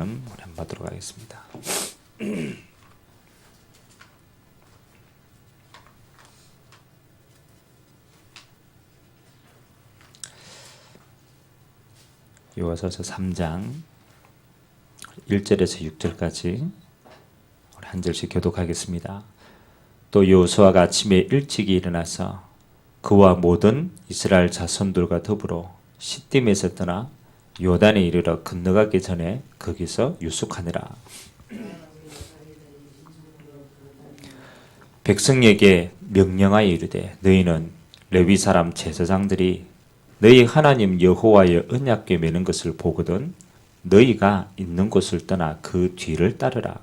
우리 한번 보도록 하겠습니다. 요소서 3장 1절에서 6절까지 우리 한 절씩 교독하겠습니다. 또 여호수아가 아침에 일찍이 일어나서 그와 모든 이스라엘 자손들과 더불어 시딤에서 떠나 요단에 이르러 건너가기 전에 거기서 유숙하니라. 백성에게 명령하여 이르되 너희는 레위 사람 제사장들이 너희 하나님 여호와의 언약궤 매는 것을 보거든 너희가 있는 곳을 떠나 그 뒤를 따르라.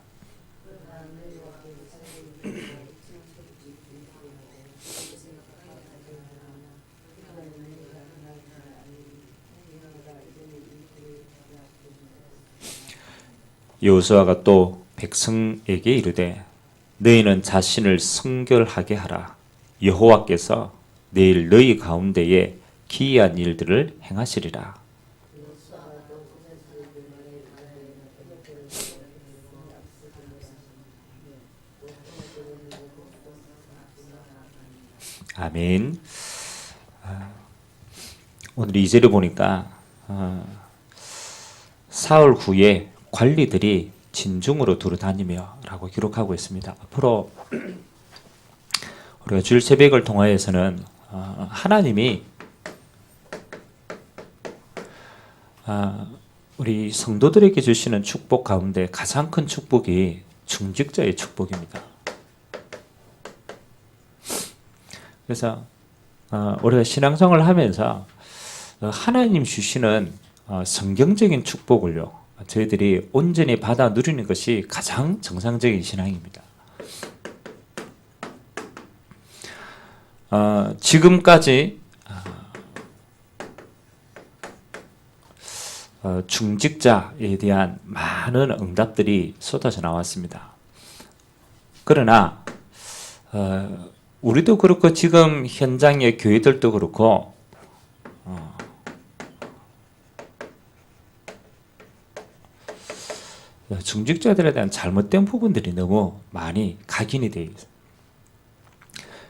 여호수아가 또 백성에게 이르되 너희는 자신을 성결하게 하라. 여호와께서 내일 너희 가운데에 기이한 일들을 행하시리라. 아멘. 오늘 2절에 보니까 사흘 후에 관리들이 진중으로 두루 다니며 라고 기록하고 있습니다. 앞으로 우리가 주일 새벽을 통하여서는 하나님이 우리 성도들에게 주시는 축복 가운데 가장 큰 축복이 중직자의 축복입니다. 그래서 우리가 신앙생활을 하면서 하나님 주시는 성경적인 축복을요 저희들이 온전히 받아 누리는 것이 가장 정상적인 신앙입니다. 지금까지 중직자에 대한 많은 응답들이 쏟아져 나왔습니다. 그러나 우리도 그렇고 지금 현장의 교회들도 그렇고 중직자들에 대한 잘못된 부분들이 너무 많이 각인이 되어 있어요.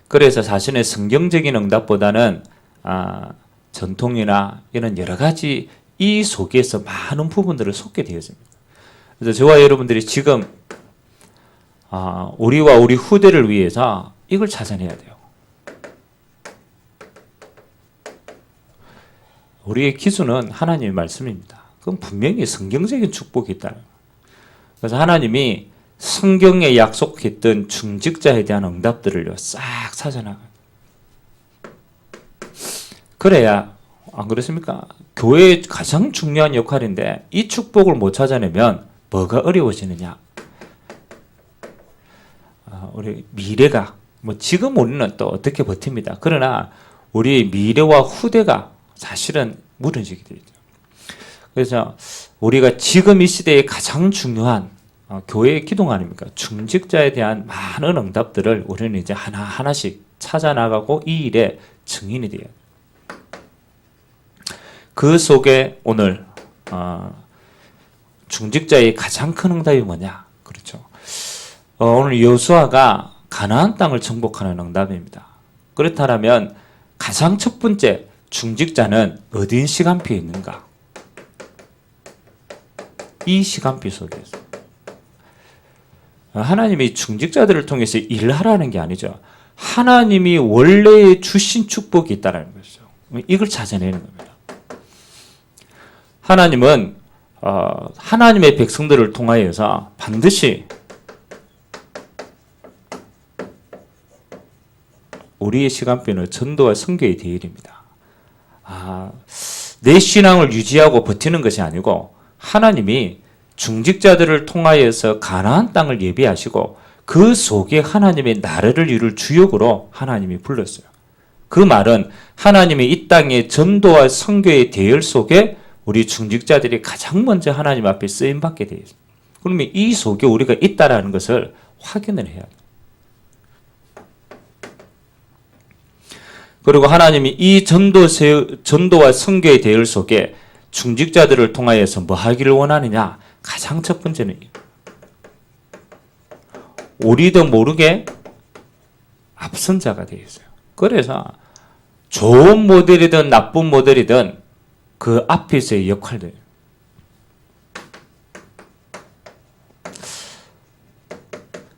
그래서 자신의 성경적인 응답보다는 전통이나 이런 여러 가지 이 속에서 많은 부분들을 속게 되었습니다. 그래서 저와 여러분들이 지금 우리와 우리 후대를 위해서 이걸 찾아내야 돼요. 우리의 기준은 하나님의 말씀입니다. 그건 분명히 성경적인 축복이 있다. 그래서 하나님이 성경에 약속했던 중직자에 대한 응답들을 싹 찾아나가요. 그래야 안 그렇습니까? 교회의 가장 중요한 역할인데 이 축복을 못 찾아내면 뭐가 어려워지느냐? 우리 미래가 지금 우리는 또 어떻게 버팁니다. 그러나 우리 미래와 후대가 사실은 무너지게 되죠. 그래서 우리가 지금 이 시대에 가장 중요한 교회의 기둥 아닙니까? 중직자에 대한 많은 응답들을 우리는 이제 하나하나씩 찾아나가고 이 일에 증인이 돼요. 그 속에 오늘 중직자의 가장 큰 응답이 뭐냐? 그렇죠. 오늘 여호수아가 가나안 땅을 정복하는 응답입니다. 그렇다면 가장 첫 번째 중직자는 어딘 시간표에 있는가? 이 시간표 속에서 하나님이 중직자들을 통해서 일하라는 게 아니죠. 하나님이 원래 주신 축복이 있다는 것이죠. 이걸 찾아내는 겁니다. 하나님은 하나님의 백성들을 통하여서 반드시 우리의 시간표는 전도와 선교의 대일입니다. 내 신앙을 유지하고 버티는 것이 아니고 하나님이 중직자들을 통하여서 가나안 땅을 예비하시고 그 속에 하나님의 나라를 이룰 주역으로 하나님이 불렀어요. 그 말은 하나님이 이 땅의 전도와 선교의 대열 속에 우리 중직자들이 가장 먼저 하나님 앞에 쓰임받게 되어 있습니다. 그러면 이 속에 우리가 있다라는 것을 확인을 해야 돼요. 그리고 하나님이 이 전도와 선교의 대열 속에 중직자들을 통하여서 뭐 하기를 원하느냐? 가장 첫 번째는 우리도 모르게 앞선 자가 되어 있어요. 그래서 좋은 모델이든 나쁜 모델이든 그 앞에서의 역할들.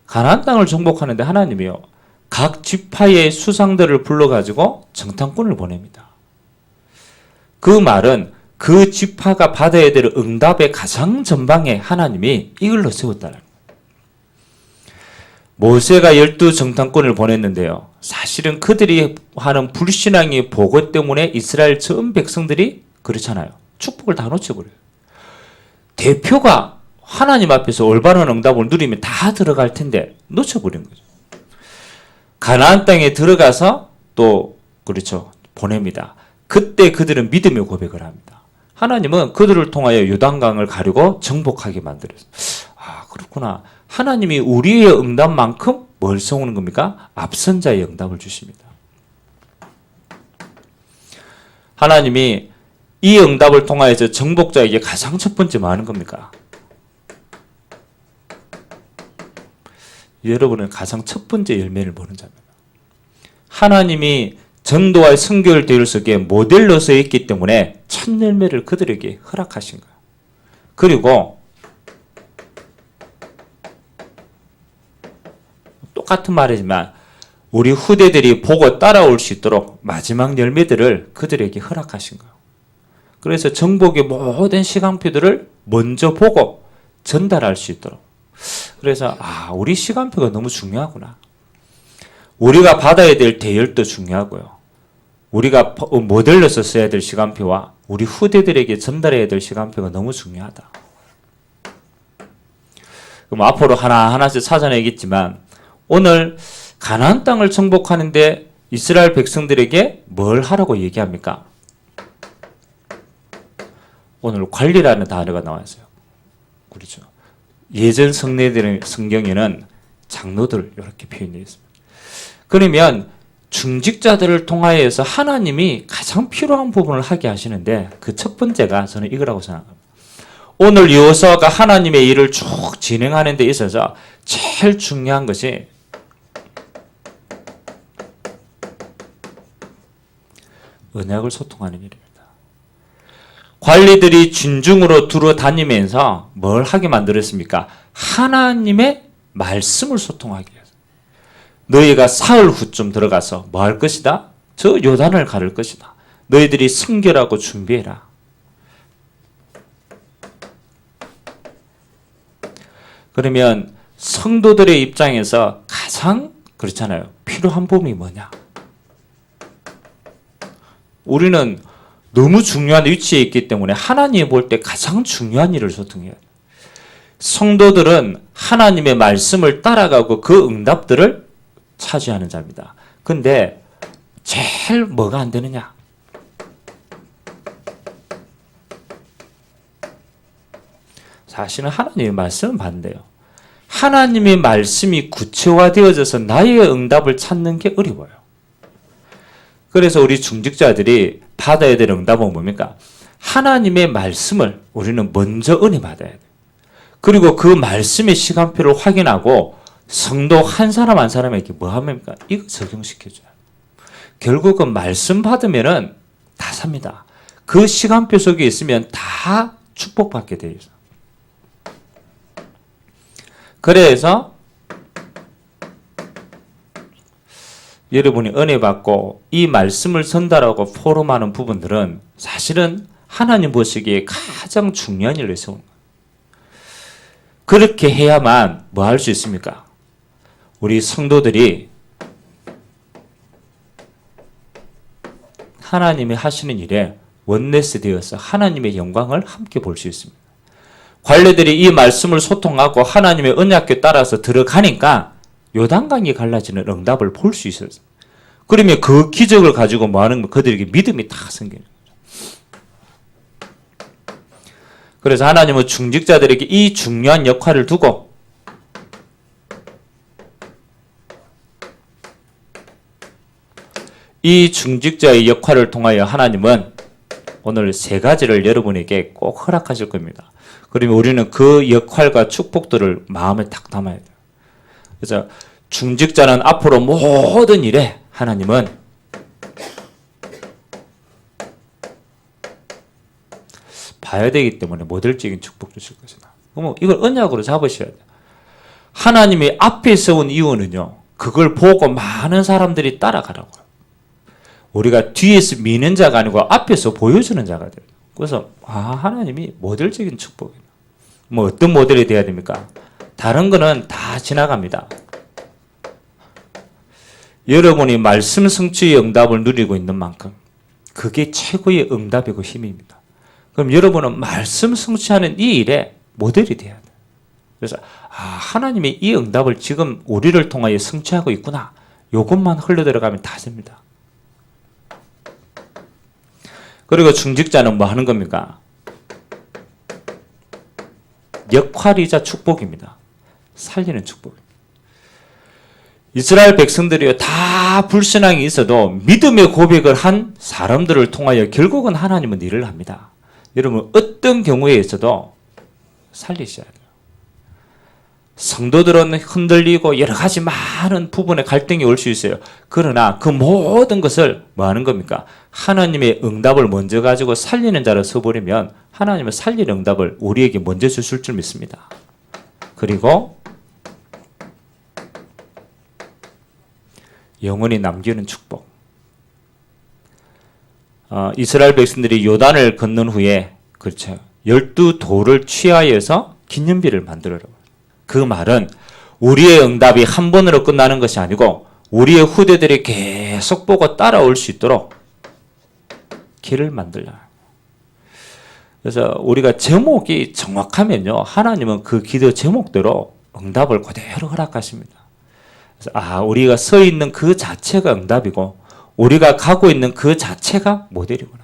가나안 땅을 정복하는데 하나님이요, 각 지파의 수상들을 불러가지고 정탐꾼을 보냅니다. 그 말은 그 지파가 받아야 될 응답의 가장 전방에 하나님이 이걸로 세웠다는 거예요. 모세가 12정탐꾼을 보냈는데요. 사실은 그들이 하는 불신앙의 보고 때문에 이스라엘 전 백성들이 그렇잖아요. 축복을 다 놓쳐버려요. 대표가 하나님 앞에서 올바른 응답을 누리면 다 들어갈 텐데 놓쳐버린 거죠. 가나안 땅에 들어가서 또 그렇죠, 보냅니다. 그때 그들은 믿음의 고백을 합니다. 하나님은 그들을 통하여 요단강을 가르고 정복하게 만들었어요. 아, 그렇구나. 하나님이 우리의 응답만큼 뭘 세우는 겁니까? 앞선 자의 응답을 주십니다. 하나님이 이 응답을 통하여서 정복자에게 가장 첫 번째 뭐 하는 겁니까? 여러분은 가장 첫 번째 열매를 보는 자입니다. 하나님이 전도와 선교를 대열 속에 모델로 서 있기 때문에 첫 열매를 그들에게 허락하신 거예요. 그리고 똑같은 말이지만 우리 후대들이 보고 따라올 수 있도록 마지막 열매들을 그들에게 허락하신 거예요. 그래서 정복의 모든 시간표들을 먼저 보고 전달할 수 있도록. 그래서 우리 시간표가 너무 중요하구나. 우리가 받아야 될 대열도 중요하고요. 우리가 모델로서 써야 될 시간표와 우리 후대들에게 전달해야 될 시간표가 너무 중요하다. 그럼 앞으로 하나하나씩 찾아내겠지만 오늘 가나안 땅을 정복하는데 이스라엘 백성들에게 뭘 하라고 얘기합니까? 오늘 관리라는 단어가 나왔어요. 그렇죠. 예전 성경에는 장로들 이렇게 표현되어 있습니다. 그러면 중직자들을 통하여서 하나님이 가장 필요한 부분을 하게 하시는데 그 첫 번째가 저는 이거라고 생각합니다. 오늘 여호수아가 하나님의 일을 쭉 진행하는 데 있어서 제일 중요한 것이 언약을 소통하는 일입니다. 관리들이 진중으로 두루 다니면서 뭘 하게 만들었습니까? 하나님의 말씀을 소통하게 해서 너희가 사흘 후쯤 들어가서 뭐 할 것이다? 저 요단을 가를 것이다. 너희들이 성결하고 준비해라. 그러면 성도들의 입장에서 가장 그렇잖아요. 필요한 부분이 뭐냐? 우리는 너무 중요한 위치에 있기 때문에 하나님이 볼 때 가장 중요한 일을 소통해야 돼요. 성도들은 하나님의 말씀을 따라가고 그 응답들을 차지하는 자입니다. 근데 제일 뭐가 안 되느냐? 사실은 하나님의 말씀은 반대요. 하나님의 말씀이 구체화되어져서 나의 응답을 찾는 게 어려워요. 그래서 우리 중직자들이 받아야 될 응답은 뭡니까? 하나님의 말씀을 우리는 먼저 은혜 받아야 돼요. 그리고 그 말씀의 시간표를 확인하고 성도 한 사람 한 사람에게 뭐 합니까? 이거 적용시켜줘요. 결국은 말씀 받으면은 다 삽니다. 그 시간표 속에 있으면 다 축복받게 되어 있어요. 그래서 여러분이 은혜 받고 이 말씀을 전달하고 포럼하는 부분들은 사실은 하나님 보시기에 가장 중요한 일을 세우는 거예요. 그렇게 해야만 뭐 할 수 있습니까? 우리 성도들이 하나님이 하시는 일에 원네스 되어서 하나님의 영광을 함께 볼 수 있습니다. 관리들이 이 말씀을 소통하고 하나님의 언약궤 따라서 들어가니까 요단강이 갈라지는 응답을 볼 수 있었어요. 그러면 그 기적을 가지고 뭐 하는 거? 그들에게 믿음이 다 생기는 거죠. 그래서 하나님은 중직자들에게 이 중요한 역할을 두고 이 중직자의 역할을 통하여 하나님은 오늘 세 가지를 여러분에게 꼭 허락하실 겁니다. 그러면 우리는 그 역할과 축복들을 마음에 딱 담아야 돼요. 그래서 중직자는 앞으로 모든 일에 하나님은 봐야 되기 때문에 모델적인 축복 주실 것이다. 그럼 이걸 언약으로 잡으셔야 돼요. 하나님이 앞에 세운 이유는요, 그걸 보고 많은 사람들이 따라가라고요. 우리가 뒤에서 미는 자가 아니고 앞에서 보여주는 자가 돼요. 그래서 하나님이 모델적인 축복이에요. 뭐 어떤 모델이 돼야 됩니까? 다른 거는 다 지나갑니다. 여러분이 말씀 성취의 응답을 누리고 있는 만큼 그게 최고의 응답이고 힘입니다. 그럼 여러분은 말씀 성취하는 이 일에 모델이 돼야 돼요. 그래서 하나님이 이 응답을 지금 우리를 통하여 성취하고 있구나. 이것만 흘러들어가면 다 됩니다. 그리고 중직자는 뭐 하는 겁니까? 역할이자 축복입니다. 살리는 축복입니다. 이스라엘 백성들이 다 불신앙이 있어도 믿음의 고백을 한 사람들을 통하여 결국은 하나님은 일을 합니다. 여러분 어떤 경우에 있어도 살리셔야 돼요. 성도들은 흔들리고 여러 가지 많은 부분에 갈등이 올 수 있어요. 그러나 그 모든 것을 뭐 하는 겁니까? 하나님의 응답을 먼저 가지고 살리는 자로 서버리면 하나님은 살리는 응답을 우리에게 먼저 주실 줄 믿습니다. 그리고 영원히 남기는 축복. 이스라엘 백성들이 요단을 건넌 후에 그렇죠. 12돌을 취하여서 기념비를 만들어라고. 그 말은 우리의 응답이 한 번으로 끝나는 것이 아니고 우리의 후대들이 계속 보고 따라올 수 있도록 길을 만들라. 그래서 우리가 제목이 정확하면요, 하나님은 그 기도 제목대로 응답을 그대로 허락하십니다. 그래서 우리가 서 있는 그 자체가 응답이고 우리가 가고 있는 그 자체가 모델이구나.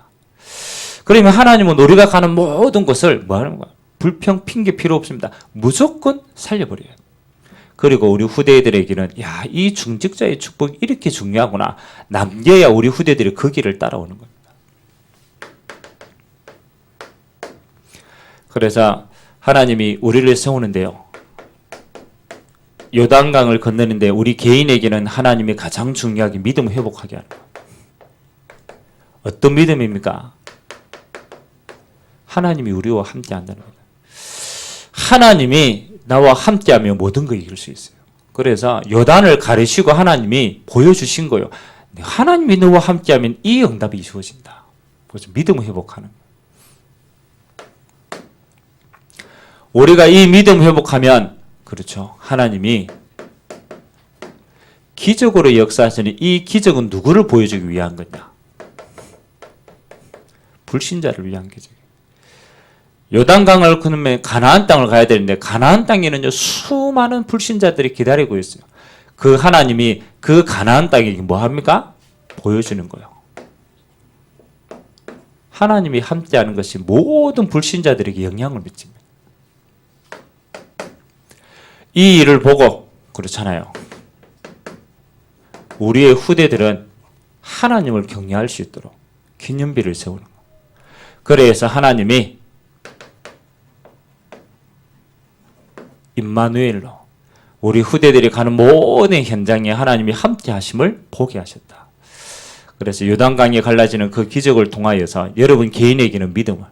그러면 하나님은 우리가 가는 모든 것을 뭐 하는 거야? 불평, 핑계 필요 없습니다. 무조건 살려버려요. 그리고 우리 후대들에게는 이 중직자의 축복이 이렇게 중요하구나. 남겨야 우리 후대들이 그 길을 따라오는 겁니다. 그래서 하나님이 우리를 세우는데요, 요단강을 건너는데 우리 개인에게는 하나님이 가장 중요하게 믿음을 회복하게 하는 거예요. 어떤 믿음입니까? 하나님이 우리와 함께 한다는 겁니다. 하나님이 나와 함께하면 모든 걸 이길 수 있어요. 그래서 요단을 가르치고 하나님이 보여주신 거예요. 하나님이 너와 함께하면 이 응답이 이루어진다. 그래서 믿음을 회복하는 거예요. 우리가 이 믿음 회복하면 그렇죠. 하나님이 기적으로 역사하시는 이 기적은 누구를 보여주기 위한 거냐? 불신자를 위한 기적. 요단강을 건너면 가나안 땅을 가야 되는데 가나안 땅에는요 수많은 불신자들이 기다리고 있어요. 그 하나님이 그 가나안 땅에 뭐 합니까? 보여주는 거예요. 하나님이 함께하는 것이 모든 불신자들에게 영향을 미칩니다. 이 일을 보고 그렇잖아요. 우리의 후대들은 하나님을 경외할 수 있도록 기념비를 세우는 거예요. 그래서 하나님이 임마누엘로 우리 후대들이 가는 모든 현장에 하나님이 함께 하심을 보게 하셨다. 그래서 요단강이 갈라지는 그 기적을 통하여서 여러분 개인에게는 믿음을,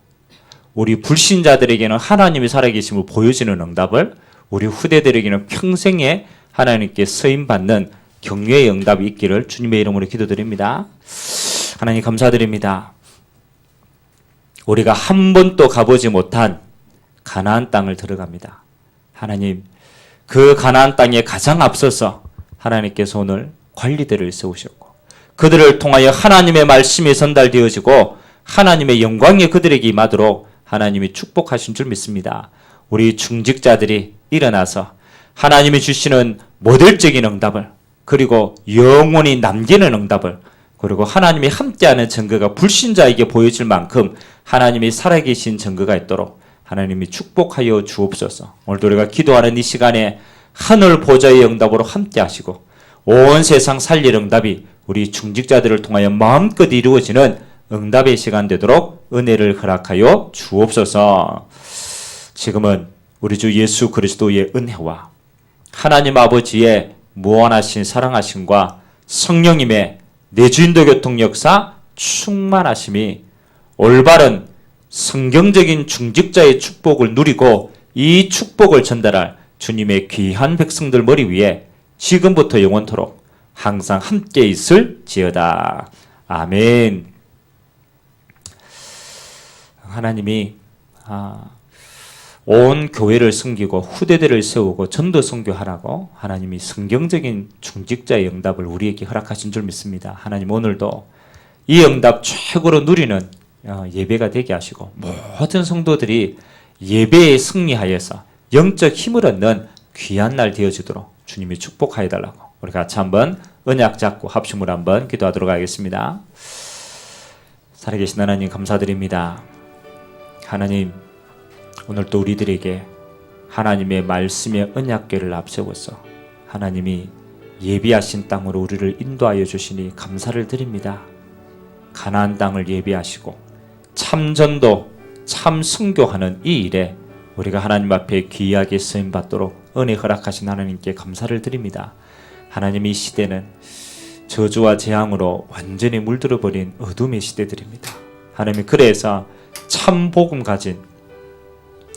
우리 불신자들에게는 하나님이 살아계심을 보여주는 응답을, 우리 후대들에게는 평생에 하나님께 쓰임받는 경외의 응답이 있기를 주님의 이름으로 기도드립니다. 하나님 감사드립니다. 우리가 한 번도 가보지 못한 가나안 땅을 들어갑니다. 하나님, 그 가나안 땅에 가장 앞서서 하나님께서 오늘 관리들을 세우셨고 그들을 통하여 하나님의 말씀이 전달되어지고 하나님의 영광이 그들에게 임하도록 하나님이 축복하신 줄 믿습니다. 우리 중직자들이 일어나서 하나님이 주시는 모델적인 응답을, 그리고 영원히 남기는 응답을, 그리고 하나님이 함께하는 증거가 불신자에게 보여질 만큼 하나님이 살아계신 증거가 있도록 하나님이 축복하여 주옵소서. 오늘도 우리가 기도하는 이 시간에 하늘 보좌의 응답으로 함께 하시고 온 세상 살릴 응답이 우리 중직자들을 통하여 마음껏 이루어지는 응답의 시간 되도록 은혜를 허락하여 주옵소서. 지금은 우리 주 예수 그리스도의 은혜와 하나님 아버지의 무한하신 사랑하심과 성령님의 내주인도 교통 역사 충만하심이 올바른 성경적인 중직자의 축복을 누리고 이 축복을 전달할 주님의 귀한 백성들 머리 위에 지금부터 영원토록 항상 함께 있을지어다. 아멘. 하나님이 온 교회를 섬기고 후대들을 세우고 전도 선교하라고 하나님이 성경적인 중직자의 응답을 우리에게 허락하신 줄 믿습니다. 하나님 오늘도 이 응답 최고로 누리는 예배가 되게 하시고 모든 성도들이 예배에 승리하여서 영적 힘을 얻는 귀한 날 되어지도록 주님이 축복하여 달라고 우리 같이 한번 언약 잡고 합심으로 한번 기도하도록 하겠습니다. 살아계신 하나님 감사드립니다. 하나님 오늘 또 우리들에게 하나님의 말씀의 언약궤를 앞세워서 하나님이 예비하신 땅으로 우리를 인도하여 주시니 감사를 드립니다. 가나안 땅을 예비하시고 참 전도, 참 순교하는 이 일에 우리가 하나님 앞에 귀하게 쓰임받도록 은혜 허락하신 하나님께 감사를 드립니다. 하나님 이 시대는 저주와 재앙으로 완전히 물들어버린 어둠의 시대들입니다. 하나님 그래서 참 복음 가진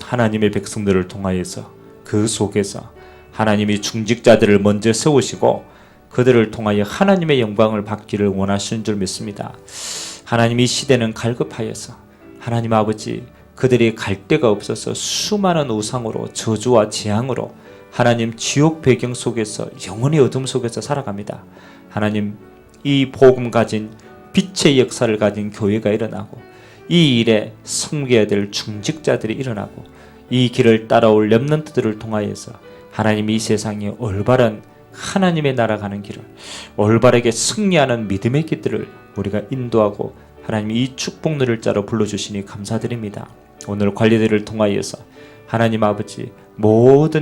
하나님의 백성들을 통하여서 그 속에서 하나님이 중직자들을 먼저 세우시고 그들을 통하여 하나님의 영광을 받기를 원하시는 줄 믿습니다. 하나님 이 시대는 갈급하여서 하나님 아버지 그들이 갈 데가 없어서 수많은 우상으로 저주와 재앙으로 하나님 지옥 배경 속에서 영원히 어둠 속에서 살아갑니다. 하나님 이 복음 가진 빛의 역사를 가진 교회가 일어나고 이 일에 섬겨야 될 중직자들이 일어나고 이 길을 따라올 렘넌트들을 통하여서 하나님 이 세상에 올바른 하나님의 나라 가는 길을 올바르게 승리하는 믿음의 길들을 우리가 인도하고 하나님 이 축복 누릴 자로 불러주시니 감사드립니다. 오늘 관리들을 통하여서 하나님 아버지 모든